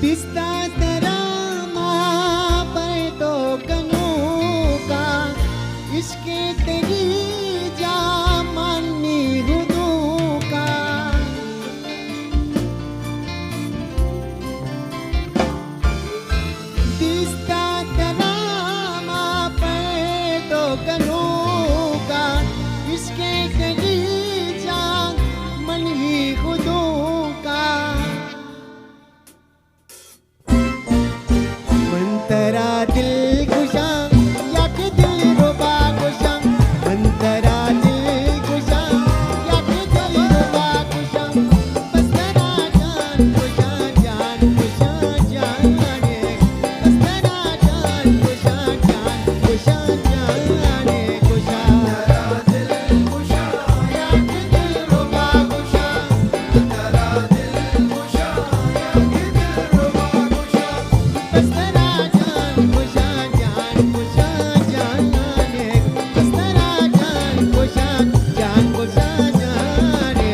दिसता तेरा माँ पर तो कनों का इश्के तेरी जा मानी हुदों का। दिसता तेरा माँ पर तो कनों का इश्के तेरी जा मानी हुदों का। मंतरा दिल खुशा या के दिल रुबा खुशा, मंतरा दिल खुशा या के दिल रुबा खुशा। बस तेरा जान खुशा जान खुशा जाने, बस तेरा जान खुशा जान खुशा जाने खुशा। तेरा दिल खुशा या के दिल रुबा खुशा, तेरा दिल खुशा या के दिल रुबा खुशा। बस तेरा जान खुशा जान खुशा जाने, बस तेरा जान खुशा जान खुशा जाने,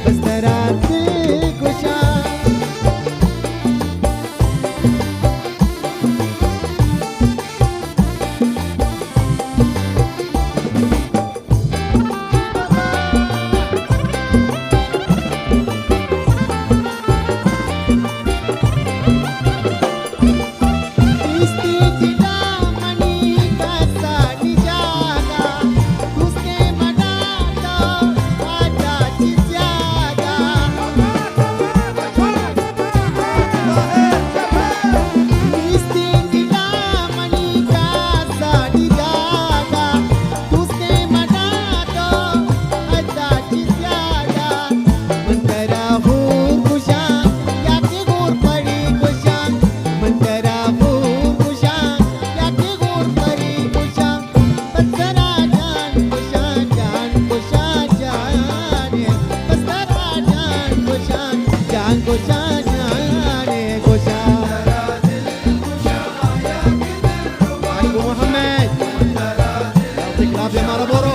बस तेरा दिल खुशा। इस्ती जिला मनी का साड़ी जागा, उसके मना तो आजा चिज्यागा। इस्ती जिला मनी का साड़ी जागा, उसके मना तो आजा चिज्यागा। मंतरा हो खुशा या के गोर पड़ी खुशा, मंतरा हो खुशा या के गोर पड़ी खुशा। बस तेरा जान खुशा जान खुशा जाने, बस तेरा जान खुशा जान खुशा जाने खुशा। Amigo Mohamed, Clave Maraboro.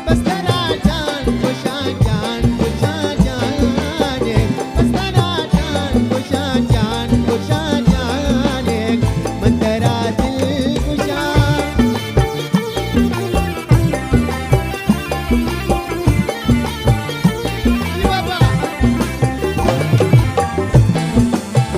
बस तेरा जान खुशा जान खुशा जाने, बस तेरा जान खुशा जान खुशा जाने, मन तेरा दिल खुशा।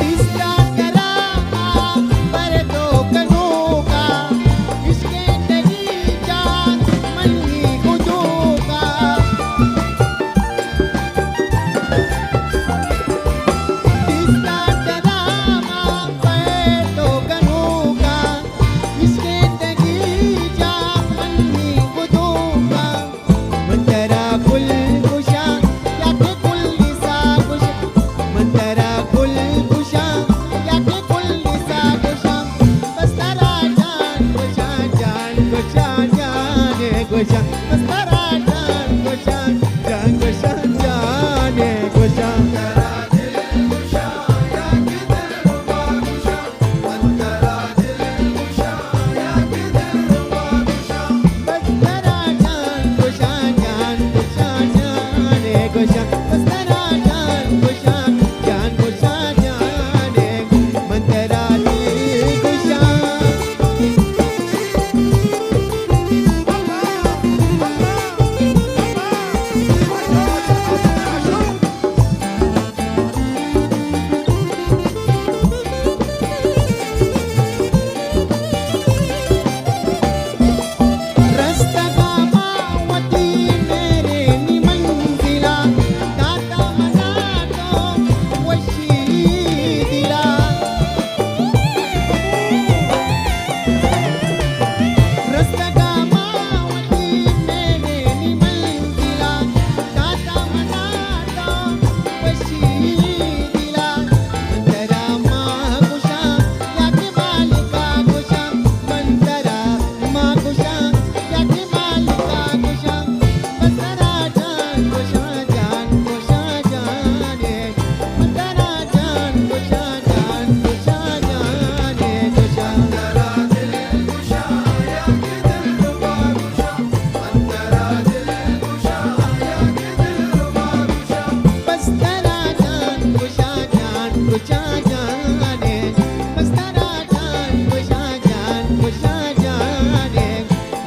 दिसता तेरा माँ पर तो कनों का इश्के तेरी जान मनी खुदों का। दिसता तेरा माँ पर तो कनों का इश्के तेरी जान मनी खुदों का। मंतरा कुल खुशा या के कुल निसा खुशा, मंतरा कुल खुशा या के कुल निसा खुशा। बस तेरा जान खुशा जान खुशा जाने खुशा, बस तेरा जान खुशा जान खुशा जाने खुशा। तेरा दिल खुशा या के दिल रुबा खुशा, मंतरा दिल खुशा या के दिल रुबा खुशा। बस तेरा जान खुशा जान खुशा जाने खुशा, बस तेरा जान खुशा जान खुशा जाने, मन तेरा दिल खुशा।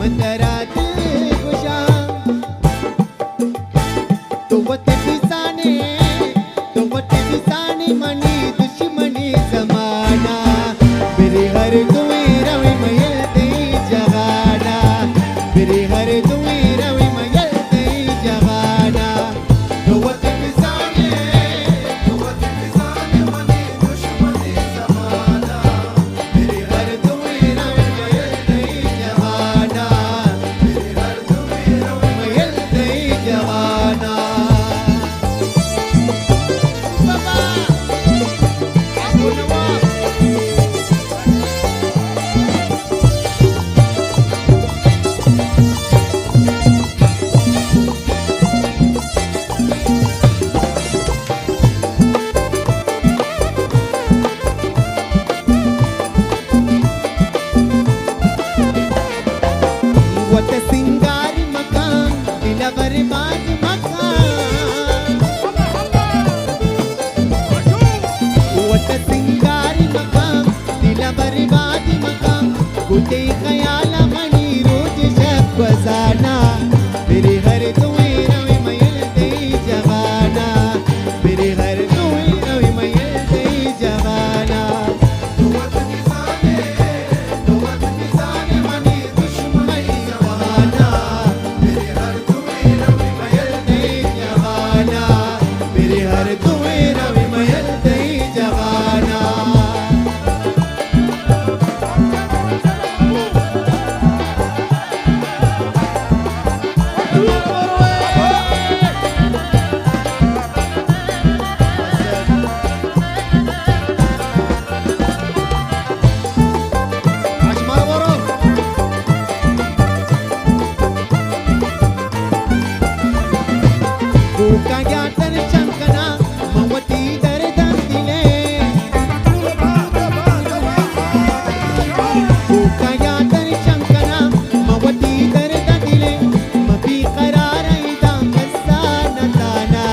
मंदरात गुशा तो वते पिसाने मनी दुश्मनी जमाना मेरे हर तुम्हें रवि मयल दे जगाना मेरे हर तुम्हें रवि मयल दे जगाना तो वते पिसाने मनी दुश्मनी जमाना मेरे हर तुम्हें रवि मयल दे जगाना मेरे हर तुम्हें रवि मयल दे जगाना वत सिंगारी मकान दिला बर्बाद मकान वत सिंगारी मकान दिला बर्बाद मकान कुठे खयाला मनी रोज शक बजाना मेरे हर तुम्हें रवि मयल दे जगाना मेरे हर तुम्हें रवि मयल दे जगाना मनी दुश्मनी जमाना मेरे हर तुम्हें रवि मयल दे जगाना मेरे हर तुम्हें रवि मयल दे जगाना Bukan jatan cangkana mawati dardang dile Bukan jatan cangkana mawati dardang dile Mabi qarar idam kasana tana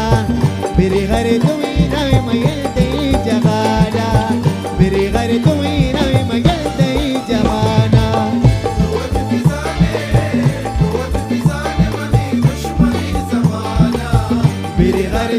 Mere ghar tumhi ravi mayal de jagana Mere ghar tumhi ravi mayal de jagana मेरे हर